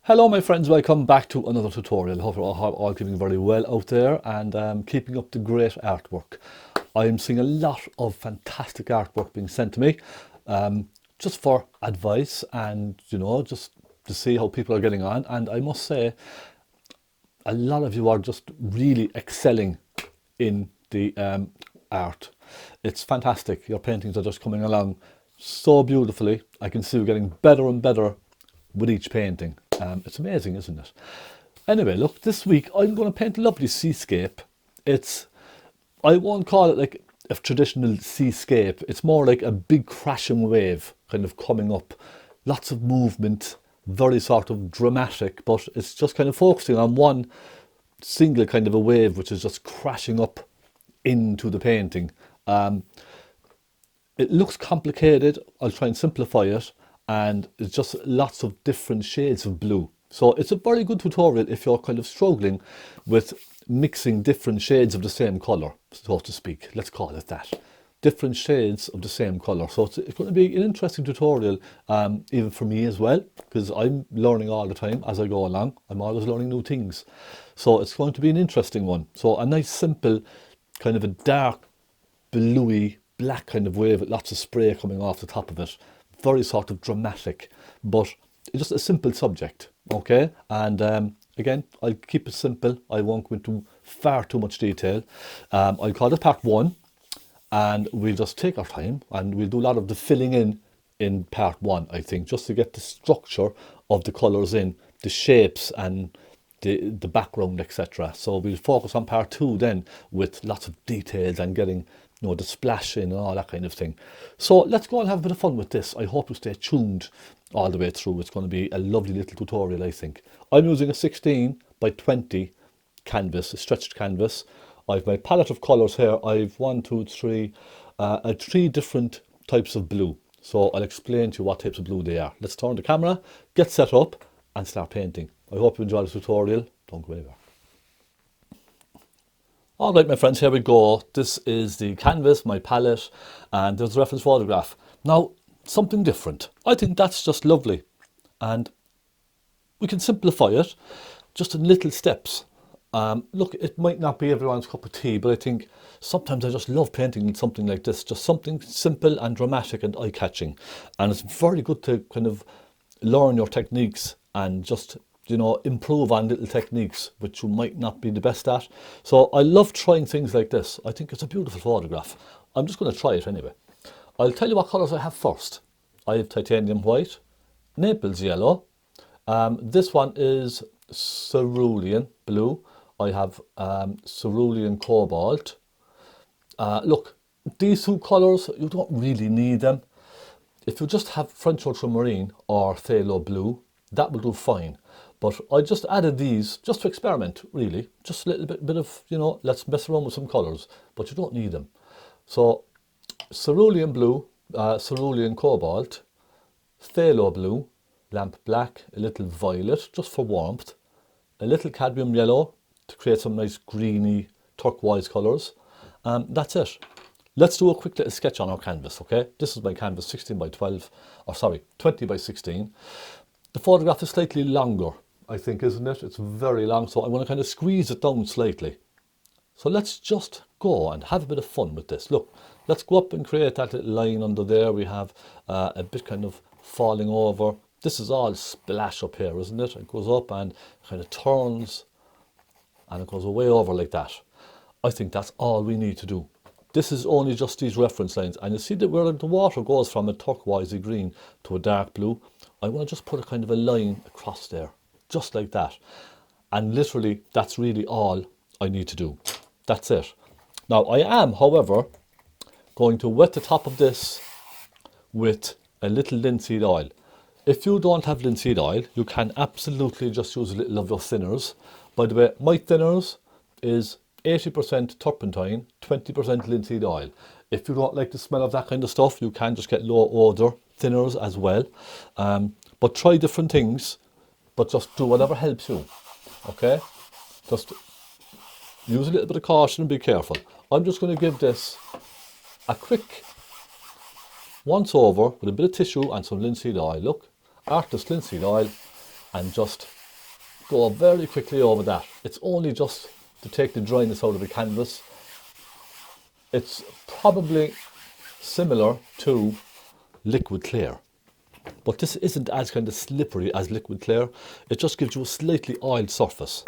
Hello my friends, welcome back to another tutorial. Hope you're all keeping very well out there and keeping up the great artwork. I'm seeing a lot of fantastic artwork being sent to me just for advice and just to see how people are getting on, and I must say a lot of you are just really excelling in the art. It's fantastic. Your paintings are just coming along so beautifully. I can see you getting better and better with each painting. It's amazing, isn't it? Anyway, look, this week I'm going to paint a lovely seascape. I won't call it like a traditional seascape. It's more like a big crashing wave kind of coming up. Lots of movement, very sort of dramatic, but it's just kind of focusing on one single kind of a wave which is just crashing up into the painting. It looks complicated. I'll try and simplify it. And it's just lots of different shades of blue. So it's a very good tutorial if you're kind of struggling with mixing different shades of the same colour, so to speak. Let's call it that. Different shades of the same colour. So it's going to be an interesting tutorial, even for me as well, because I'm learning all the time as I go along. I'm always learning new things. So it's going to be an interesting one. So a nice simple kind of a dark bluey black kind of wave with lots of spray coming off the top of it. Very sort of dramatic, but it's just a simple subject, okay? And again, I'll keep it simple. I won't go into far too much detail. I'll call it part one, and we'll just take our time and we'll do a lot of the filling in part one, I think, just to get the structure of the colours in, the shapes and the background, etc. So we'll focus on part two then with lots of details and getting the splash in and all that kind of thing. So let's go and have a bit of fun with this. I hope you stay tuned all the way through. It's going to be a lovely little tutorial, I think. I'm using a 16 by 20 canvas, a stretched canvas. I've my palette of colours here. I've three different types of blue. So I'll explain to you what types of blue they are. Let's turn the camera, get set up and start painting. I hope you enjoy the tutorial. Don't go anywhere. Alright my friends, here we go. This is the canvas, my palette, and there's a reference photograph. Now, something different. I think that's just lovely. And we can simplify it just in little steps. Look, it might not be everyone's cup of tea, but I think sometimes I just love painting something like this. Just something simple and dramatic and eye-catching. And it's very good to kind of learn your techniques and just improve on little techniques which you might not be the best at. So I love trying things like this. I think it's a beautiful photograph. I'm just going to try it anyway. I'll tell you what colours I have first. I have titanium white, Naples yellow. This one is cerulean blue. I have cerulean cobalt. Look, these two colours, you don't really need them. If you just have French ultramarine or phthalo blue, that will do fine. But I just added these just to experiment, really. Just a little bit of, let's mess around with some colours, but you don't need them. So, cerulean blue, cerulean cobalt, phthalo blue, lamp black, a little violet, just for warmth, a little cadmium yellow to create some nice greeny turquoise colours. That's it. Let's do a quick little sketch on our canvas, okay? This is my canvas, 16 by 12, or sorry, 20 by 16. The photograph is slightly longer, I think, isn't it? It's very long, so I want to kind of squeeze it down slightly. So let's just go and have a bit of fun with this. Look, let's go up and create that little line under there. We have a bit kind of falling over. This is all splash up here, isn't it? It goes up and kind of turns and it goes way over like that. I think that's all we need to do. This is only just these reference lines, and you see that where the water goes from a turquoisey green to a dark blue, I want to just put a kind of a line across there, just like that. And literally, that's really all I need to do. That's it. Now, I am, however, going to wet the top of this with a little linseed oil. If you don't have linseed oil, you can absolutely just use a little of your thinners. By the way, my thinners is 80% turpentine, 20% linseed oil. If you don't like the smell of that kind of stuff, you can just get low odour thinners as well. But try different things, but just do whatever helps you, okay? Just use a little bit of caution and be careful. I'm just going to give this a quick once over with a bit of tissue and some linseed oil. Look, artist linseed oil. and just go very quickly over that. It's only just to take the dryness out of the canvas. It's probably similar to liquid clear, but this isn't as kind of slippery as liquid clear. It just gives you a slightly oiled surface.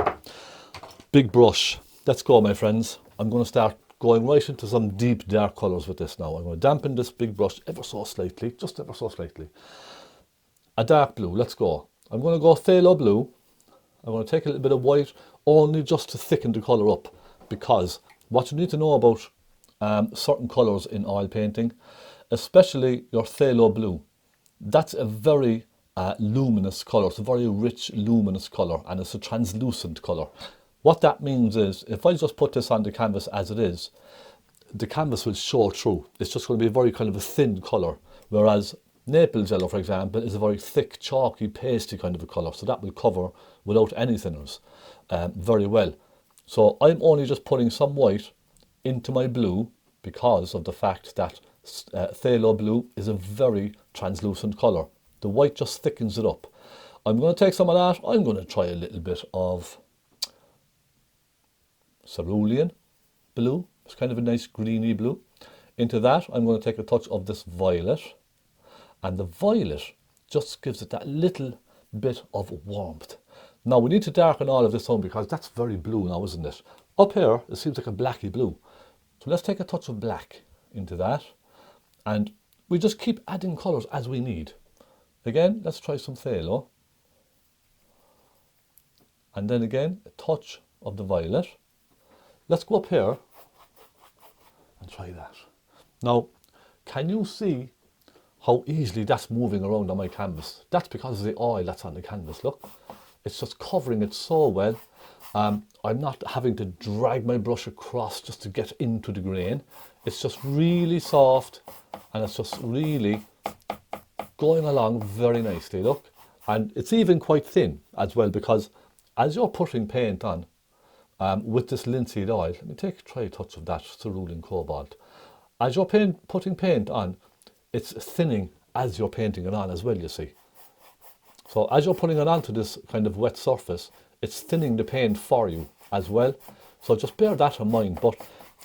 Big brush. Let's go, my friends. I'm going to start going right into some deep dark colours with this now. I'm going to dampen this big brush ever so slightly, just ever so slightly. A dark blue, let's go. I'm going to go phthalo blue. I'm going to take a little bit of white, only just to thicken the colour up, because what you need to know about certain colours in oil painting, especially your phthalo blue, that's a very luminous colour. It's a very rich luminous colour, and it's a translucent colour. What that means is, if I just put this on the canvas as it is, the canvas will show through. It's just going to be a very kind of a thin colour, whereas Naples yellow, for example, is a very thick, chalky, pasty kind of a colour, so that will cover without any thinners very well. So I'm only just putting some white into my blue because of the fact that phthalo blue is a very translucent colour. The white just thickens it up. I'm going to take some of that. I'm going to try a little bit of Cerulean blue. It's kind of a nice greeny blue. Into that, I'm going to take a touch of this violet. And the violet just gives it that little bit of warmth. Now, we need to darken all of this down because that's very blue now, isn't it? Up here, it seems like a blacky blue. So let's take a touch of black into that. And we just keep adding colours as we need. Again, let's try some phthalo. And then again, a touch of the violet. Let's go up here and try that. Now, can you see how easily that's moving around on my canvas? That's because of the oil that's on the canvas, look. It's just covering it so well. I'm not having to drag my brush across just to get into the grain. It's just really soft, and it's just really going along very nicely, look. And it's even quite thin as well, because as you're putting paint on, with this linseed oil, let me try a touch of that cerulean cobalt. As you're putting paint on, it's thinning as you're painting it on as well, you see. So as you're putting it onto this kind of wet surface, it's thinning the paint for you as well. So just bear that in mind. But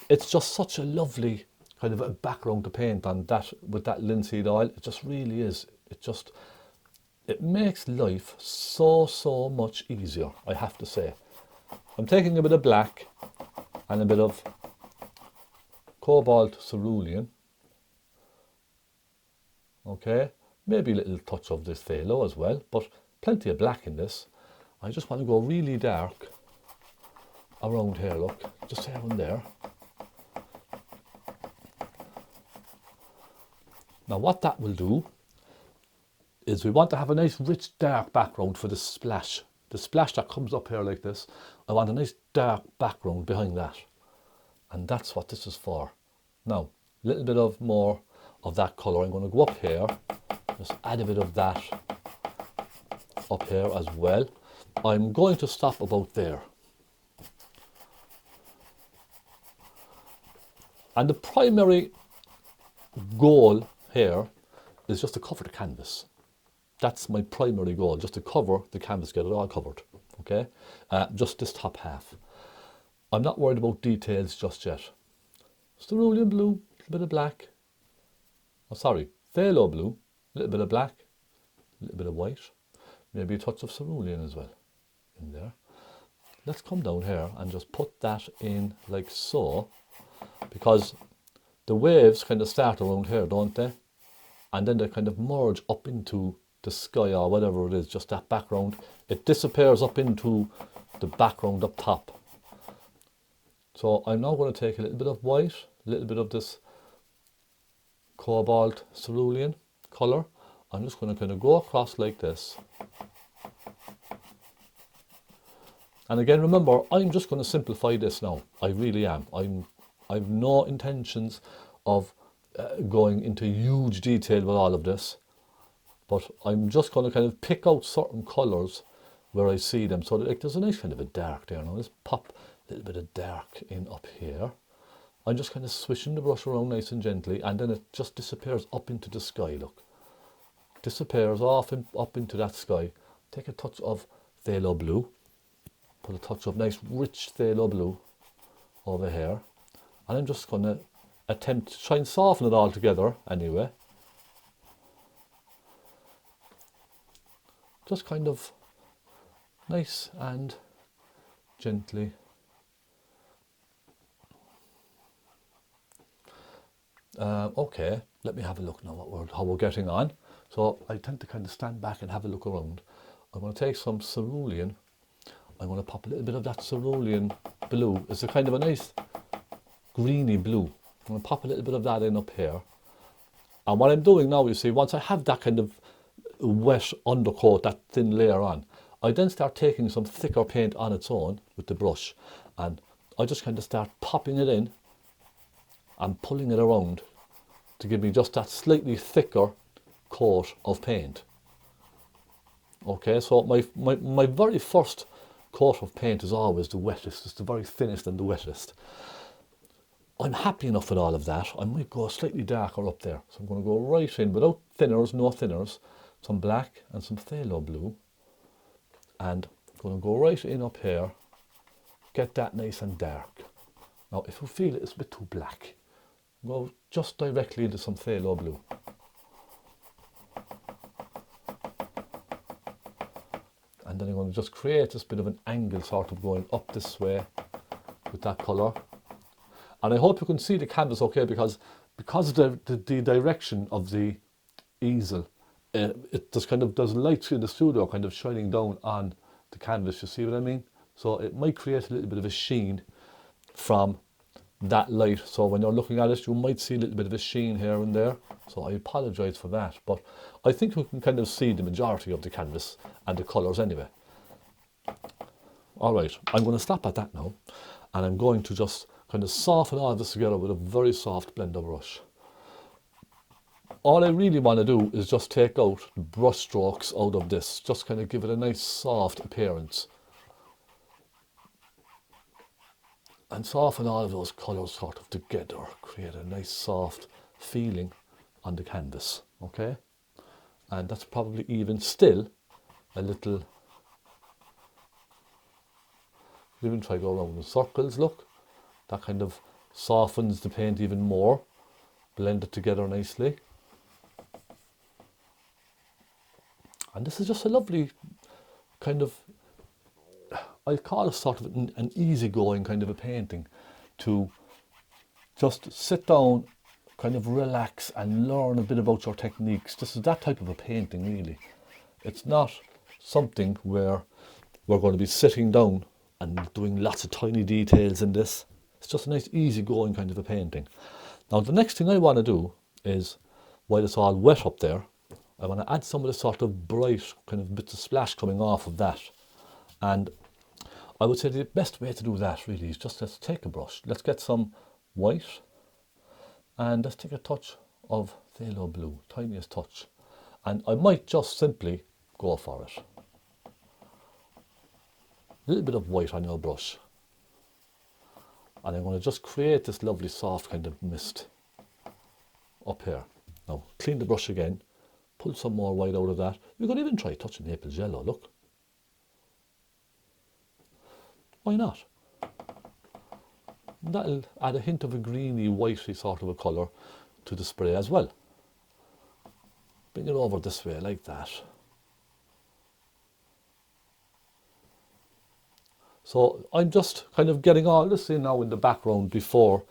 it's just such a lovely kind of a background to paint on that with that linseed oil. It just really is. It makes life so much easier, I have to say. I'm taking a bit of black and a bit of cobalt cerulean. Okay, maybe a little touch of this phthalo as well, but plenty of black in this. I just want to go really dark around here, look, just around there. Now what that will do is we want to have a nice rich dark background for the splash. The splash that comes up here like this, I want a nice dark background behind that. And that's what this is for. Now, a little bit of more of that colour. I'm going to go up here, just add a bit of that up here as well. I'm going to stop about there. And the primary goal here is just to cover the canvas. That's my primary goal, just to cover the canvas, get it all covered, okay? Just this top half. I'm not worried about details just yet. Cerulean blue, a little bit of black. Oh, sorry, phthalo blue, a little bit of black, a little bit of white. Maybe a touch of cerulean as well in there. Let's come down here and just put that in like so, because the waves kind of start around here, don't they? And then they kind of merge up into the sky or whatever it is, just that background. It disappears up into the background up top. So I'm now going to take a little bit of white, a little bit of this cobalt cerulean colour. I'm just going to kind of go across like this. And again, remember, I'm just going to simplify this now. I really am. I've no intentions of going into huge detail with all of this. But I'm just going to kind of pick out certain colours where I see them. So like, there's a nice kind of a dark there. Now let's pop a little bit of dark in up here. I'm just kind of swishing the brush around nice and gently, and then it just disappears up into the sky, look. Disappears off up into that sky. take a touch of phthalo blue, put a touch of nice rich phthalo blue over here, and I'm just going to attempt to try and soften it all together anyway. Just kind of nice and gently. Okay, let me have a look now how we're getting on. So I tend to kind of stand back and have a look around. I'm going to take some cerulean. I'm going to pop a little bit of that cerulean blue. It's a kind of a nice greeny blue. I'm going to pop a little bit of that in up here. And what I'm doing now, you see, once I have that kind of wet undercoat, that thin layer on, I then start taking some thicker paint on its own with the brush, and I just kind of start popping it in and pulling it around to give me just that slightly thicker coat of paint. Okay, so my very first coat of paint is always the wettest. It's the very thinnest and the wettest. I'm happy enough with all of that. I might go slightly darker up there. So I'm going to go right in without thinners, no thinners, some black and some phthalo blue. And I'm going to go right in up here, get that nice and dark. Now, if you feel it's a bit too black, go just directly into some phthalo blue. And then I'm going to just create this bit of an angle sort of going up this way with that colour. And I hope you can see the canvas okay, because of the direction of the easel, there's lights in the studio kind of shining down on the canvas, you see what I mean? So it might create a little bit of a sheen from that light. So when you're looking at it, you might see a little bit of a sheen here and there. So I apologise for that, but I think we can kind of see the majority of the canvas and the colours anyway. All right, I'm going to stop at that now, and I'm going to just kind of soften all this together with a very soft blender brush. All I really want to do is just take out the brush strokes out of this, just kind of give it a nice soft appearance. And soften all of those colours sort of together, create a nice soft feeling on the canvas, okay? And that's probably even still a little, even try to go around in circles, look. That kind of softens the paint even more, blend it together nicely. And this is just a lovely kind of, I call it sort of an easygoing kind of a painting, to just sit down, kind of relax and learn a bit about your techniques. This is that type of a painting really. It's not something where we're going to be sitting down and doing lots of tiny details in this. It's just a nice easygoing kind of a painting. Now the next thing I want to do is, while it's all wet up there, I want to add some of the sort of bright kind of bits of splash coming off of that. And I would say the best way to do that really is just, let's take a brush, let's get some white, and let's take a touch of phthalo blue, tiniest touch. And I might just simply go for it. A little bit of white on your brush. And I'm going to just create this lovely soft kind of mist up here. Now clean the brush again, pull some more white out of that. You could even try touching Naples yellow, look. Why not? That'll add a hint of a greeny, whitey sort of a colour to the spray as well. Bring it over this way like that. So I'm just kind of getting all this in now in the background before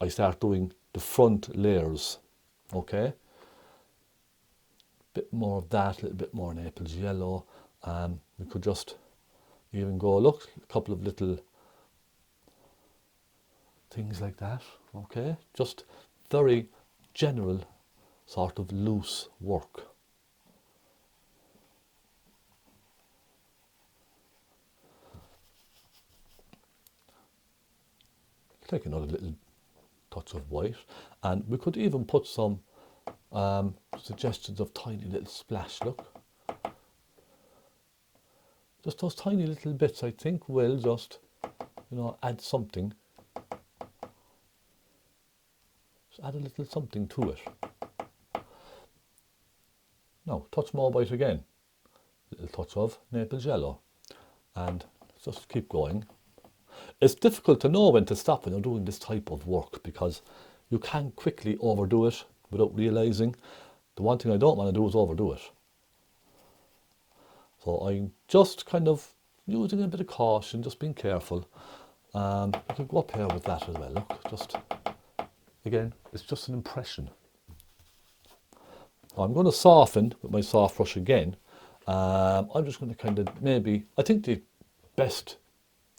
I start doing the front layers, okay? Bit more of that, a little bit more Naples yellow. We could just even go, look, a couple of little things like that, okay? Just very general sort of loose work. Take another little touch of white, and we could even put some suggestions of tiny little splash, look. Just those tiny little bits, I think, will just, you know, add something. Just add a little something to it. Now, touch more white again. Little touch of Naples yellow. And just keep going. It's difficult to know when to stop when you're doing this type of work because you can quickly overdo it without realising. The one thing I don't want to do is overdo it. So I'm just kind of using a bit of caution, just being careful. I could go up here with that as well. Look, just, again, it's just an impression. I'm going to soften with my soft brush again. I'm just going to kind of maybe, I think the best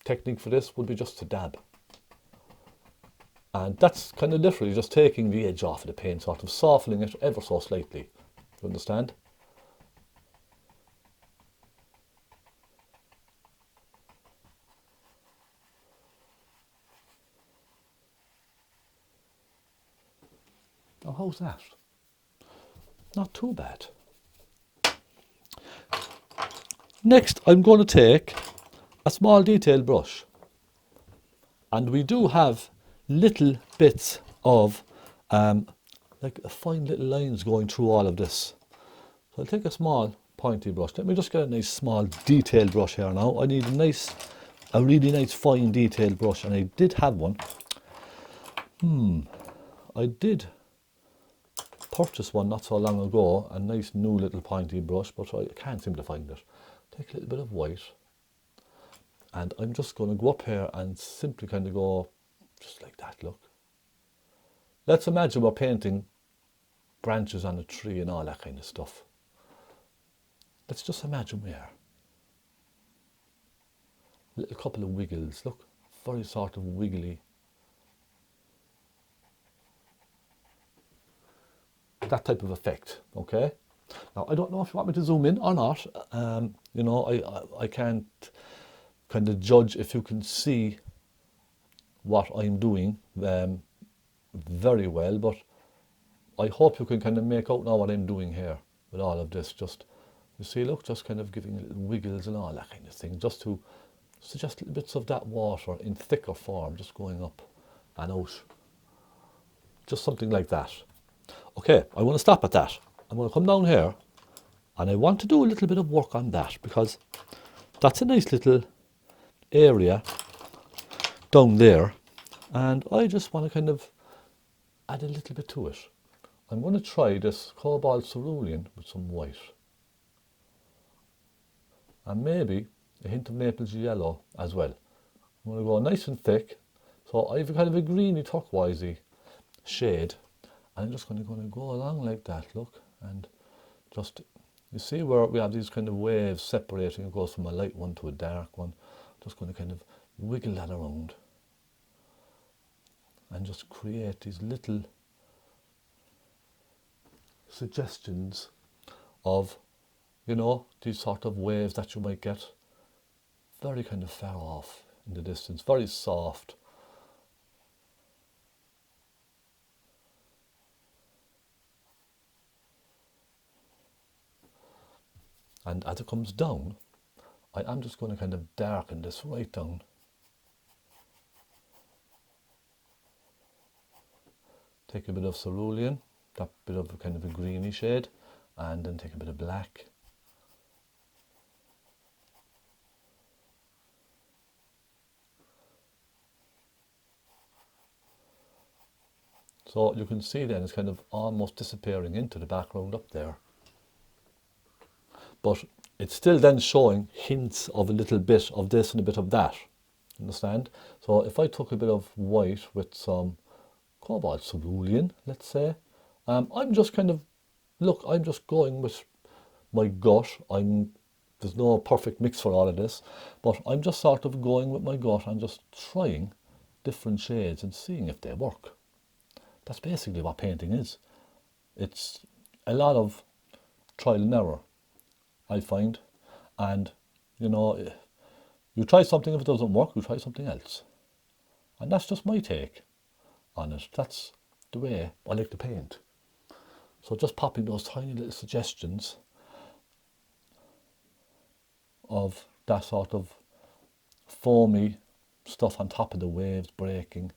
technique for this would be just to dab. And that's kind of literally just taking the edge off of the paint, sort of softening it ever so slightly. You understand? Now how's that? Not too bad. Next, I'm going to take a small detail brush. And we do have little bits of like fine little lines going through all of this. So I'll take a small pointy brush. Let me just get a nice small detailed brush here now. I need a really nice fine detailed brush, and I did have one. I did purchase one not so long ago, a nice new little pointy brush, but I can't seem to find it. Take a little bit of white, and I'm just going to go up here and simply kind of go just like that. Look, let's imagine we're painting branches on a tree and all that kind of stuff. Let's just imagine we are. A little couple of wiggles, look, very sort of wiggly. That type of effect, okay? Now, I don't know if you want me to zoom in or not. You know, I can't kind of judge if you can see what I'm doing very well, but I hope you can kind of make out now what I'm doing here with all of this. Just, you see, look, just kind of giving little wiggles and all that kind of thing, just to suggest little bits of that water in thicker form, just going up and out. Just something like that. Okay, I want to stop at that. I'm going to come down here and I want to do a little bit of work on that because that's a nice little area down there, and I just want to kind of add a little bit to it. I'm going to try this cobalt cerulean with some white and maybe a hint of Naples yellow as well. I'm going to go nice and thick, so I have kind of a greeny turquoisey shade. I'm just going to go along like that, look, and just, you see where we have these kind of waves separating, it goes from a light one to a dark one. Just going to kind of wiggle that around and just create these little suggestions of, you know, these sort of waves that you might get very kind of far off in the distance, very soft. And as it comes down, I am just going to kind of darken this right down. Take a bit of cerulean, that bit of a kind of a greeny shade, and then take a bit of black. So you can see then it's kind of almost disappearing into the background up there. But it's still then showing hints of a little bit of this and a bit of that. Understand? So if I took a bit of white with some cobalt cerulean, let's say, I'm just kind of, look, I'm just going with my gut. There's no perfect mix for all of this, but I'm just sort of going with my gut and just trying different shades and seeing if they work. That's basically what painting is. It's a lot of trial and error, I find, and you know, you try something, if it doesn't work, you try something else. And that's just my take on it. That's the way I like to paint. So just popping those tiny little suggestions of that sort of foamy stuff on top of the waves breaking.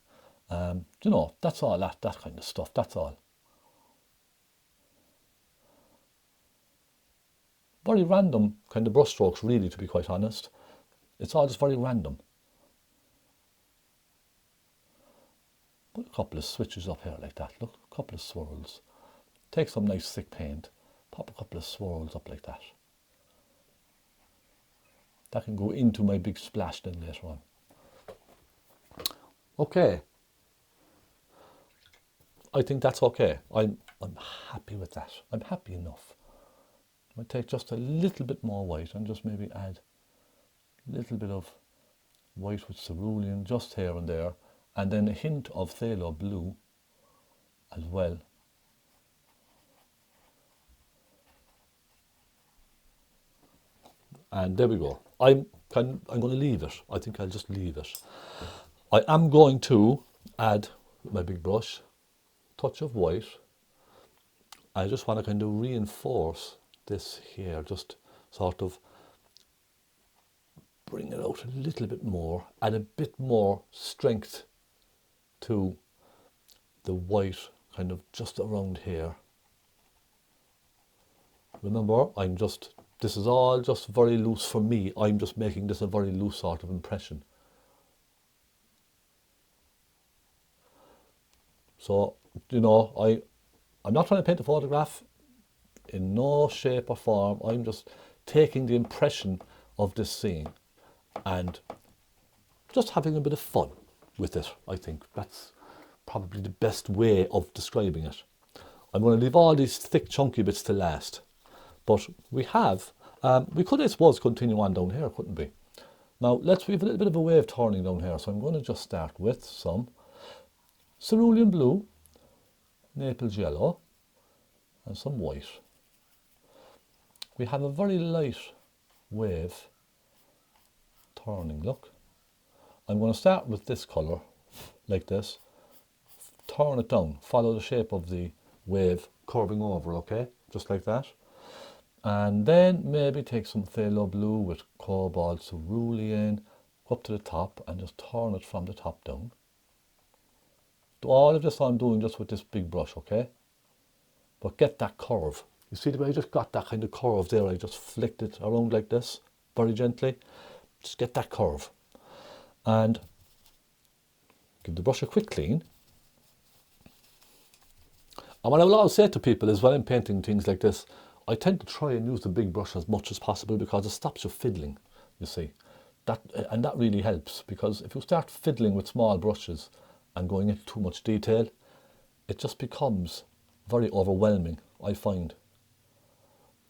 You know, that's all that kind of stuff, that's all. very random kind of brush strokes really, to be quite honest. It's all just very random. Put a couple of switches up here like that, look, a couple of swirls. Take some nice thick paint, pop a couple of swirls up like that. That can go into my big splash then later on. Okay. I think that's okay. I'm happy with that. I'm happy enough. I might take just a little bit more white and just maybe add a little bit of white with cerulean just here and there, and then a hint of phthalo blue as well. And there we go. I'm going to leave it. I think I'll just leave it. I am going to add with my big brush touch of white. I just want to kind of reinforce this here, just sort of bring it out a little bit more, add a bit more strength to the white kind of just around here. Remember, this is all just very loose for me. I'm just making this a very loose sort of impression. So, you know, I'm not trying to paint a photograph in no shape or form. I'm just taking the impression of this scene and just having a bit of fun with it. I think that's probably the best way of describing it. I'm going to leave all these thick chunky bits to last, but we could, I suppose, continue on down here, couldn't we? Now we have a little bit of a wave turning down here, so I'm going to just start with some cerulean blue, Naples yellow, and some white. We have a very light wave turning, look. I'm going to start with this colour, like this, turn it down, follow the shape of the wave curving over, okay, just like that. And then maybe take some phthalo blue with cobalt, cerulean, go up to the top and just turn it from the top down. Do all of this I'm doing just with this big brush, okay? But get that curve. You see the way I just got that kind of curve there? I just flicked it around like this, very gently. Just get that curve. And give the brush a quick clean. And what I will always say to people is, when I'm painting things like this, I tend to try and use the big brush as much as possible, because it stops you fiddling, you see. And that really helps, because if you start fiddling with small brushes and going into too much detail, it just becomes very overwhelming, I find.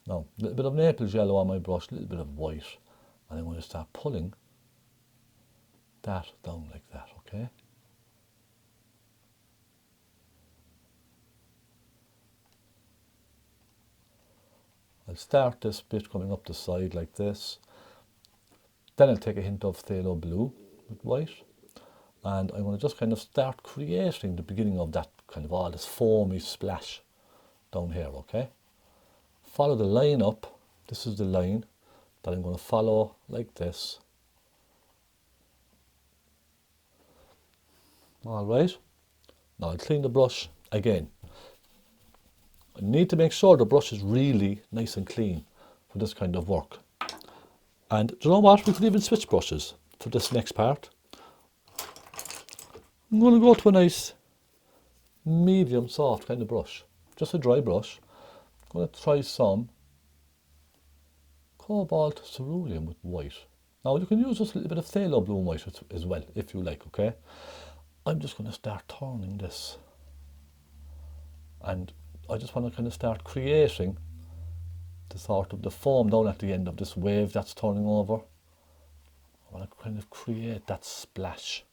Now, a little bit of Naples yellow on my brush, a little bit of white, and I'm going to start pulling that down like that, okay? I'll start this bit coming up the side like this. Then I'll take a hint of phthalo blue with white. And I'm going to just kind of start creating the beginning of that kind of all this foamy splash down here, okay? Follow the line up. This is the line that I'm going to follow like this. All right. Now I'll clean the brush again. I need to make sure the brush is really nice and clean for this kind of work. And do you know what? We could even switch brushes for this next part. I'm going to go to a nice medium soft kind of brush, just a dry brush. I'm going to try some cobalt cerulean with white. Now you can use just a little bit of phthalo blue and white as well if you like, okay? I'm just going to start turning this, and I just want to kind of start creating the sort of the foam down at the end of this wave that's turning over. I want to kind of create that splash.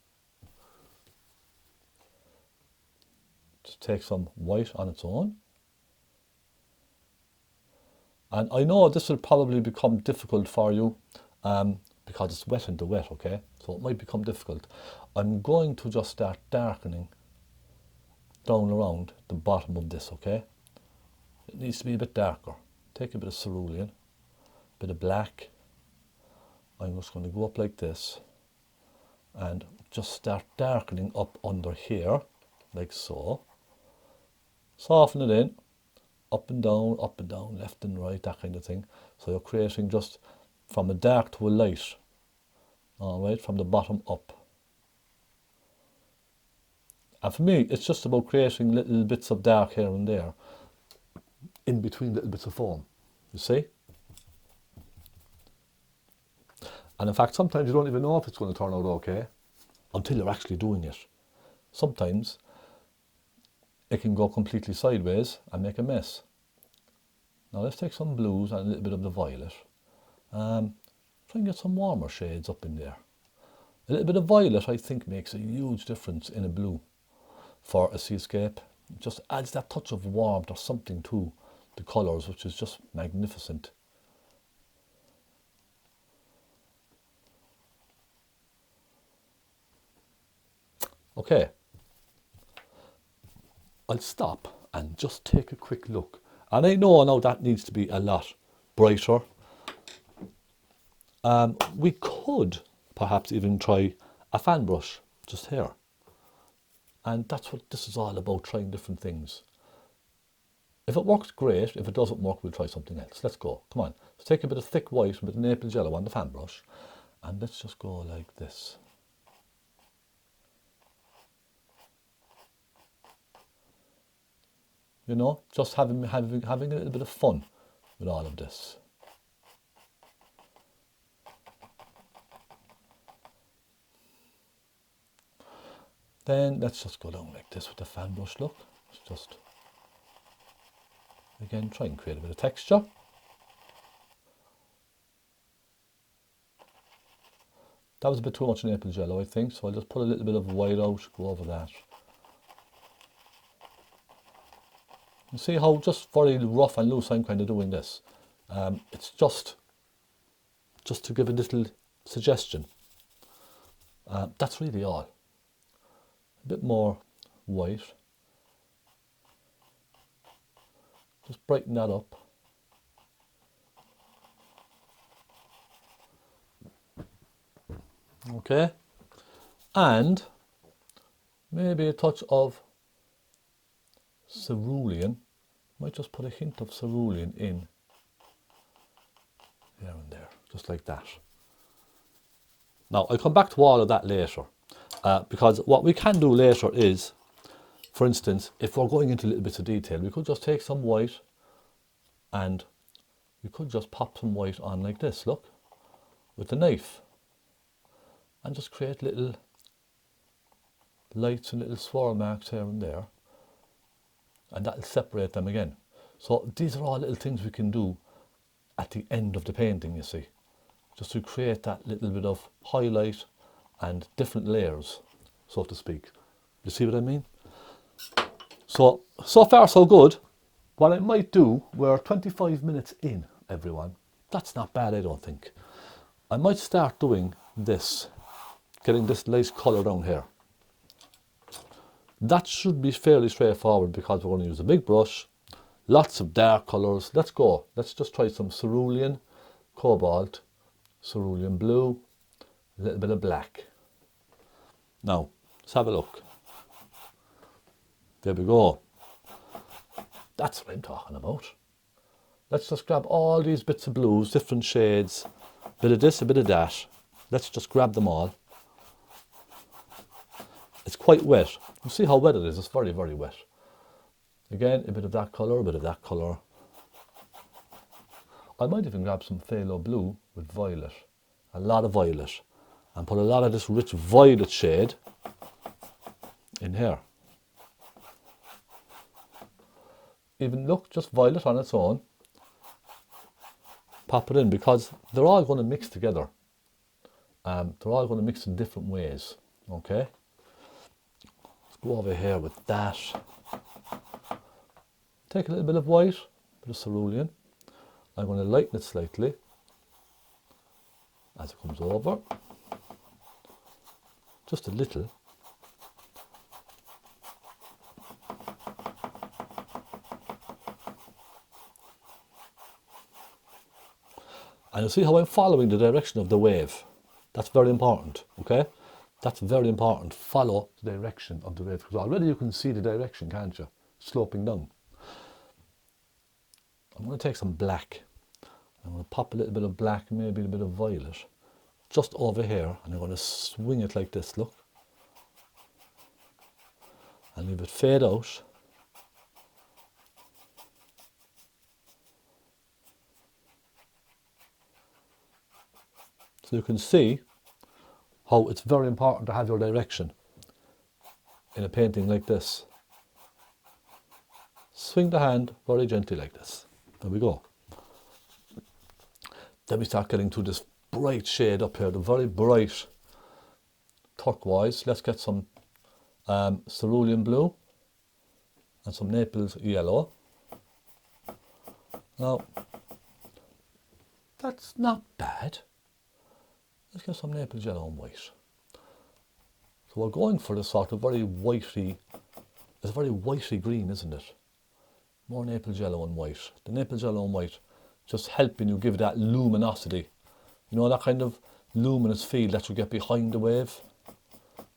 Just take some white on its own. And I know this will probably become difficult for you because it's wet in the wet, okay? So it might become difficult. I'm going to just start darkening down around the bottom of this, okay? It needs to be a bit darker. Take a bit of cerulean, a bit of black. I'm just going to go up like this and just start darkening up under here, like so. Soften it in, up and down, left and right, that kind of thing. So you're creating just from a dark to a light, all right, from the bottom up. And for me, it's just about creating little bits of dark here and there, in between little bits of foam, you see? And in fact, sometimes you don't even know if it's going to turn out okay until you're actually doing it. Sometimes it can go completely sideways and make a mess. Now let's take some blues and a little bit of the violet. Try and get some warmer shades up in there. A little bit of violet, I think, makes a huge difference in a blue for a seascape. It just adds that touch of warmth or something to the colours, which is just magnificent. Okay, I'll stop and just take a quick look. And I know now that needs to be a lot brighter. We could perhaps even try a fan brush just here. And that's what this is all about, trying different things. If it works, great. If it doesn't work, we'll try something else. Let's go. Come on. Let's take a bit of thick white, a bit of Naples yellow on the fan brush. And let's just go like this. You know, just having a little bit of fun with all of this. Then let's just go down like this with the fan brush, look. Let's just, again, try and create a bit of texture. That was a bit too much Naples yellow, I think, so I'll just put a little bit of white out, go over that. You see how just very rough and loose I'm kind of doing this. It's just to give a little suggestion. That's really all. A bit more white. Just brighten that up. Okay. And maybe a touch of Cerulean. Might just put a hint of Cerulean in here and there, just like that. Now, I'll come back to all of that later, because what we can do later is, for instance, if we're going into little bits of detail, we could just take some white and we could just pop some white on like this, look, with the knife, and just create little lights and little swirl marks here and there. And that'll separate them again. So these are all little things we can do at the end of the painting, you see, just to create that little bit of highlight and different layers, so to speak. You see what I mean? So far so good. What I might do, we're 25 minutes in, everyone. That's not bad, I don't think. I might start doing this, getting this nice colour down here. That should be fairly straightforward because we're going to use a big brush, lots of dark colours. Let's go. Let's just try some Cerulean, cobalt, Cerulean blue, a little bit of black. Now, let's have a look. There we go. That's what I'm talking about. Let's just grab all these bits of blues, different shades, a bit of this, a bit of that. Let's just grab them all. It's quite wet. You see how wet it is. It's very, very wet. Again, a bit of that colour, a bit of that colour. I might even grab some phthalo blue with violet. A lot of violet. And put a lot of this rich violet shade in here. Even look, just violet on its own. Pop it in because they're all going to mix together. They're all going to mix in different ways. Okay? Go over here with that. Take a little bit of white, bit of cerulean. I'm going to lighten it slightly as it comes over. Just a little. And you see how I'm following the direction of the wave. That's very important, okay? That's very important. Follow the direction of the wave, because already you can see the direction, can't you? Sloping down. I'm going to take some black. I'm going to pop a little bit of black, maybe a bit of violet, just over here, and I'm going to swing it like this, look. And leave it fade out. So you can see how it's very important to have your direction in a painting like this. Swing the hand very gently like this. There we go. Then we start getting to this bright shade up here, the very bright turquoise. Let's get some cerulean blue and some Naples yellow. Now, that's not bad. Let's get some Naples yellow and white. So we're going for this sort of very whitey, it's very whitey green, isn't it? More Naples yellow and white. The Naples yellow and white just helping you give that luminosity. You know, that kind of luminous feel that you get behind the wave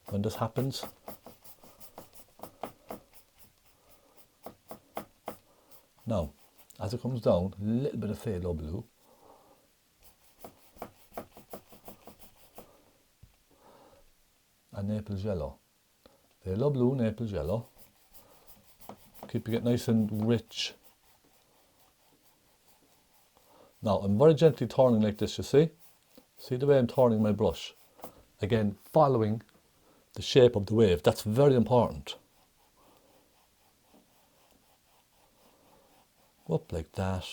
when this happens. Now, as it comes down, a little bit of phthalo blue. And Naples yellow. Phthalo blue, Naples yellow. Keeping it nice and rich. Now, I'm very gently turning like this, you see? See the way I'm turning my brush? Again, following the shape of the wave. That's very important. Up like that.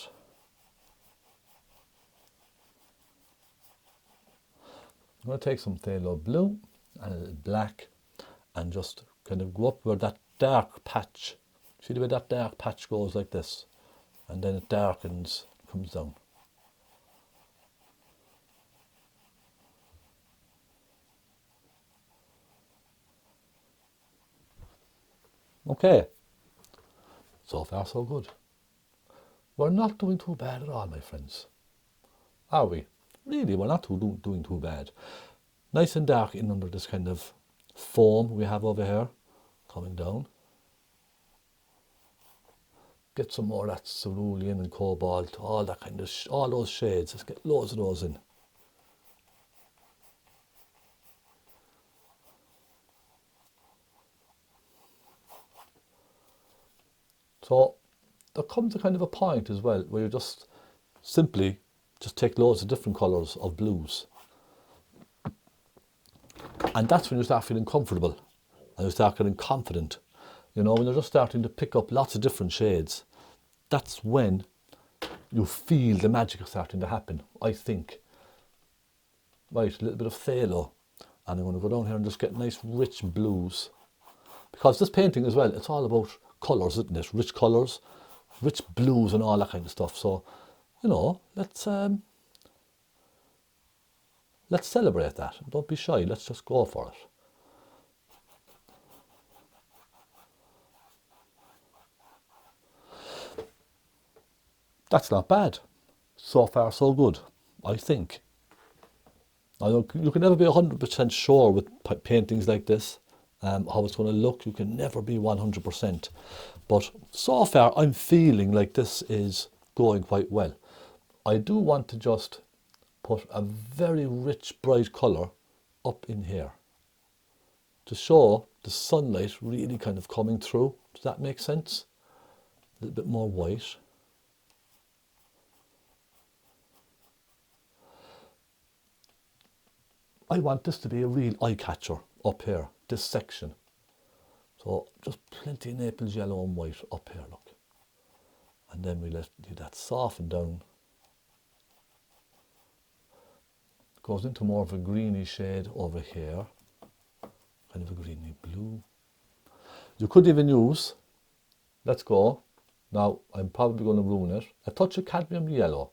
I'm going to take some phthalo blue and a little black and just kind of go up where that dark patch, see the way that dark patch goes like this, and then it darkens, comes down. Okay, so far so good. We're not doing too bad at all, my friends. Are we? Really, we're not doing too bad. Nice and dark in under this kind of foam we have over here, coming down. Get some more of that cerulean and cobalt, all that kind of, all those shades. Let's get loads of those in. So there comes a kind of a point as well where you just simply just take loads of different colours of blues. And that's when you start feeling comfortable and you start getting confident. You know, when you're just starting to pick up lots of different shades, that's when you feel the magic is starting to happen, I think. Right, a little bit of phthalo. And I'm going to go down here and just get nice rich blues. Because this painting as well, it's all about colours, isn't it? Rich colours, rich blues and all that kind of stuff. So, you know, let's celebrate that. Don't be shy, let's just go for it. That's not bad. So far so good, I think. Now, you can never be 100% sure with paintings like this, how it's going to look. You can never be 100%. But so far I'm feeling like this is going quite well. I do want to just put a very rich bright colour up in here to show the sunlight really kind of coming through. Does that make sense? A little bit more white. I want this to be a real eye catcher up here, this section. So just plenty of Naples yellow and white up here, look. And then we let that soften down. Goes into more of a greeny shade over here, kind of a greeny blue. You could even use, let's go, now I'm probably going to ruin it, a touch of cadmium yellow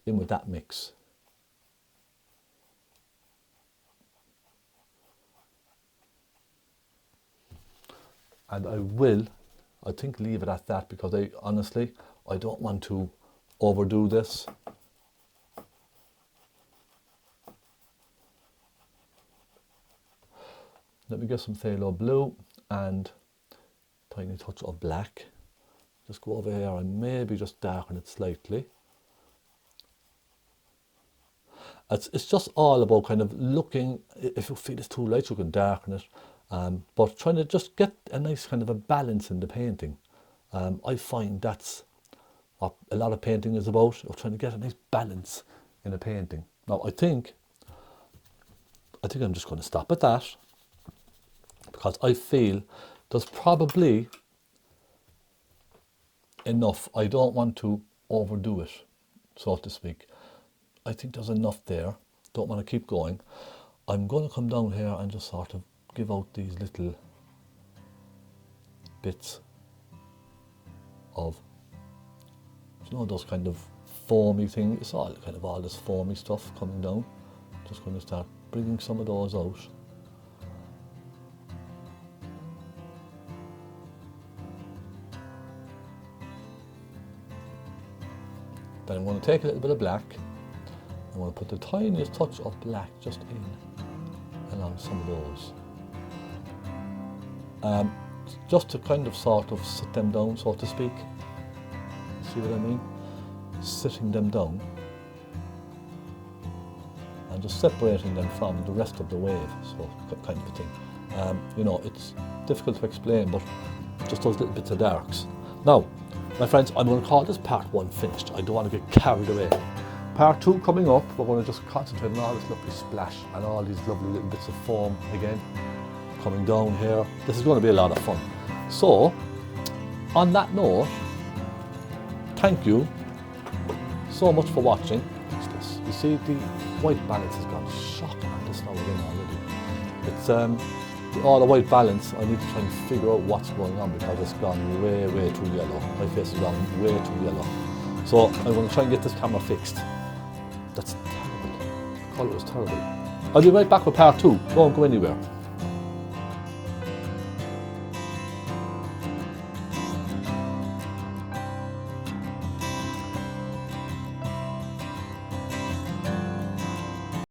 in with that mix. And I think leave it at that, because honestly, I don't want to overdo this. Let me get some phthalo blue and a tiny touch of black, Just go over here and maybe just darken it slightly. It's just all about kind of looking, if you feel it's too light you can darken it, but trying to just get a nice kind of a balance in the painting. I find that's what a lot of painting is about, of trying to get a nice balance in a painting. Now I think I'm just going to stop at that, because I feel there's probably enough. I don't want to overdo it, so to speak. I think there's enough there. Don't want to keep going. I'm going to come down here and just sort of give out these little bits of, you know, those kind of foamy things. It's all kind of all this foamy stuff coming down. Just going to start bringing some of those out. Then I'm going to take a little bit of black. I'm going to put the tiniest touch of black just in along some of those. Just to kind of sort of sit them down, so to speak. See what I mean? Sitting them down and just separating them from the rest of the wave, so kind of a thing. You know, it's difficult to explain, but just those little bits of darks. Now, my friends, I'm going to call this part 1 finished. I don't want to get carried away. Part 2 coming up, we're going to just concentrate on all this lovely splash and all these lovely little bits of foam again coming down here. This is going to be a lot of fun. So, on that note, thank you so much for watching. What's this? You see the white balance has gone shocking on this now again already. It's all the white balance. I need to try and figure out what's going on, because it's gone way too yellow. My face has gone way too yellow. So I'm going to try and get this camera fixed. That's terrible. The colour is terrible. I'll be right back with part 2. Don't go anywhere.